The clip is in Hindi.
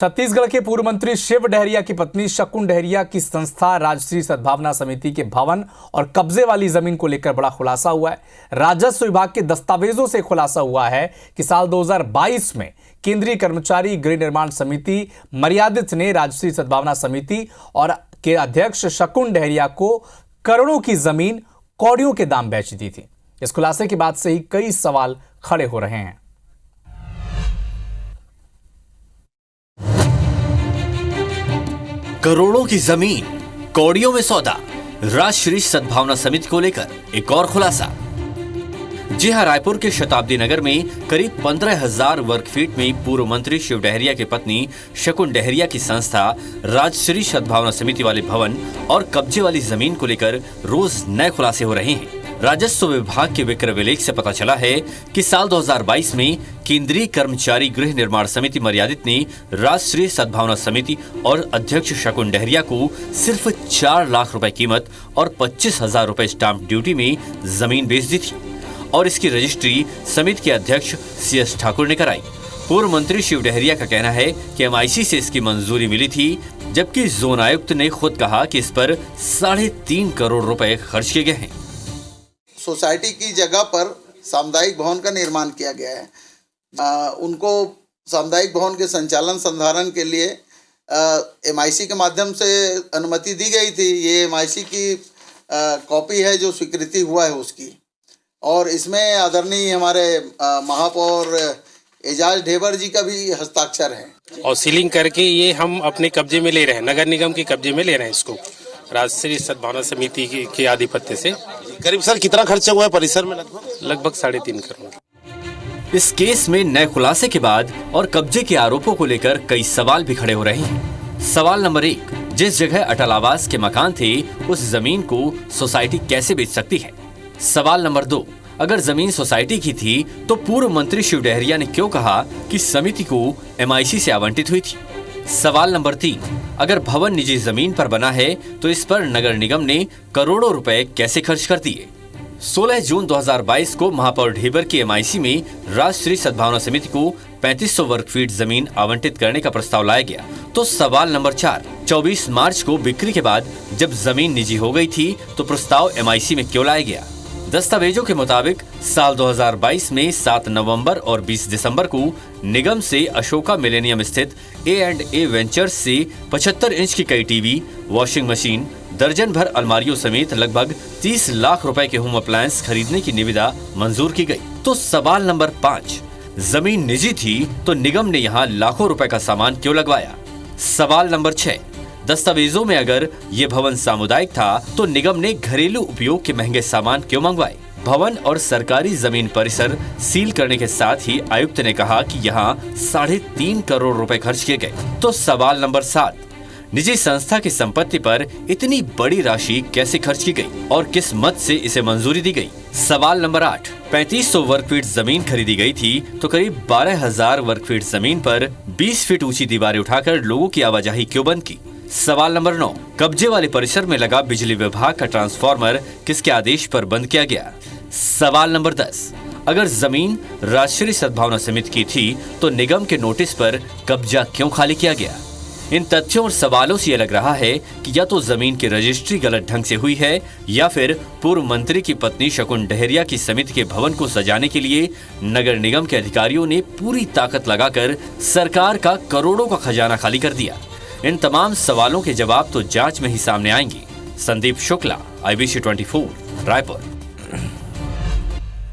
छत्तीसगढ़ के पूर्व मंत्री शिव डहरिया की पत्नी शकुन डहरिया की संस्था राजश्री सद्भावना समिति के भवन और कब्जे वाली जमीन को लेकर बड़ा खुलासा हुआ है। राजस्व विभाग के दस्तावेजों से खुलासा हुआ है कि साल 2022 में केंद्रीय कर्मचारी गृह निर्माण समिति मर्यादित ने राजश्री सद्भावना समिति और के अध्यक्ष शकुन डहरिया को करोड़ों की जमीन कौड़ियों के दाम बेच दी थी। इस खुलासे के बाद से ही कई सवाल खड़े हो रहे हैं। करोड़ों की जमीन कौड़ियों में सौदा, राजश्री सद्भावना समिति को लेकर एक और खुलासा। जी हां, रायपुर के शताब्दी नगर में करीब 15,000 वर्ग फीट में पूर्व मंत्री शिव डहरिया की पत्नी शकुन डहरिया की संस्था राजश्री सद्भावना समिति वाले भवन और कब्जे वाली जमीन को लेकर रोज नए खुलासे हो रहे हैं। राजस्व विभाग के विक्रय विलेख से पता चला है कि साल 2022 में केंद्रीय कर्मचारी गृह निर्माण समिति मर्यादित ने राजश्री सद्भावना समिति और अध्यक्ष शकुन डहरिया को सिर्फ 4 लाख रुपए कीमत और 25,000 रुपए स्टाम्प ड्यूटी में जमीन बेच दी थी और इसकी रजिस्ट्री समिति के अध्यक्ष CS ठाकुर ने कराई। पूर्व मंत्री शिव डहरिया का कहना है कि MIC से इसकी मंजूरी मिली थी, जबकि जोन आयुक्त ने खुद कहा कि इस पर 3.5 करोड़ रुपए खर्च किए गए हैं। सोसाइटी की जगह पर सामुदायिक भवन का निर्माण किया गया है। उनको सामुदायिक भवन के संचालन संधारण के लिए MIC के माध्यम से अनुमति दी गई थी। ये MIC की कॉपी है जो स्वीकृति हुआ है उसकी, और इसमें आदरणीय हमारे महापौर एजाज ढेबर जी का भी हस्ताक्षर है। और सीलिंग करके ये हम अपने कब्जे में ले रहे हैं, नगर निगम के कब्जे में ले रहे हैं इसको, राजश्री सद्भावना समिति के आधिपत्य से। करीब सर कितना खर्चा हुआ है परिसर में? लगभग 3.5 करोड़। इस केस में नए खुलासे के बाद और कब्जे के आरोपों को लेकर कई सवाल भी खड़े हो रहे हैं। सवाल नंबर 1, जिस जगह अटल आवास के मकान थे उस जमीन को सोसाइटी कैसे बेच सकती है? सवाल नंबर 2, अगर जमीन सोसाइटी की थी तो पूर्व मंत्री शिव डहरिया ने क्यों कहा कि समिति को MIC से आवंटित हुई थी? सवाल नंबर 3, अगर भवन निजी जमीन पर बना है तो इस पर नगर निगम ने करोड़ों रुपए कैसे खर्च कर दिए? 16 जून 2022 को महापौर ढेबर की MIC में राजश्री सद्भावना समिति को 3500 वर्ग फीट जमीन आवंटित करने का प्रस्ताव लाया गया। तो सवाल नंबर 4, 24 मार्च को बिक्री के बाद जब जमीन निजी हो गई थी तो प्रस्ताव MIC में क्यों लाया गया? दस्तावेजों के मुताबिक साल 2022 में 7 नवंबर और 20 दिसंबर को निगम से अशोका मिलेनियम स्थित A&A वेंचर्स से 75 इंच की कई टीवी, वॉशिंग मशीन, दर्जन भर अलमारियों समेत लगभग 30 लाख रुपए के होम अप्लायंस खरीदने की निविदा मंजूर की गई। तो सवाल नंबर 5, जमीन निजी थी तो निगम ने यहाँ लाखों रुपए का सामान क्यों लगवाया? सवाल नंबर 6, दस्तावेजों में अगर ये भवन सामुदायिक था तो निगम ने घरेलू उपयोग के महंगे सामान क्यों मंगवाए? भवन और सरकारी जमीन परिसर सील करने के साथ ही आयुक्त ने कहा कि यहाँ 3.5 करोड़ रुपए खर्च किए गए। तो सवाल नंबर 7, निजी संस्था की संपत्ति पर इतनी बड़ी राशि कैसे खर्च की गई और किस मत से इसे मंजूरी दी गई? सवाल नंबर 8, 3500 वर्ग फीट जमीन खरीदी गई थी तो करीब 12,000 वर्ग फीट जमीन पर 20 फीट ऊंची दीवारें उठाकर लोगों की आवाजाही क्यों बंद की? सवाल नंबर 9, कब्जे वाले परिसर में लगा बिजली विभाग का ट्रांसफार्मर किसके आदेश पर बंद किया गया? सवाल नंबर 10, अगर जमीन राजश्री सद्भावना समिति की थी तो निगम के नोटिस पर कब्जा क्यों खाली किया गया? इन तथ्यों और सवालों से यह लग रहा है कि या तो जमीन की रजिस्ट्री गलत ढंग से हुई है या फिर पूर्व मंत्री की पत्नी शकुन डहरिया की समिति के भवन को सजाने के लिए नगर निगम के अधिकारियों ने पूरी ताकत लगाकर सरकार का करोड़ों का खजाना खाली कर दिया। इन तमाम सवालों के जवाब तो जांच में ही सामने आएंगे। संदीप शुक्ला, IBC 24, रायपुर।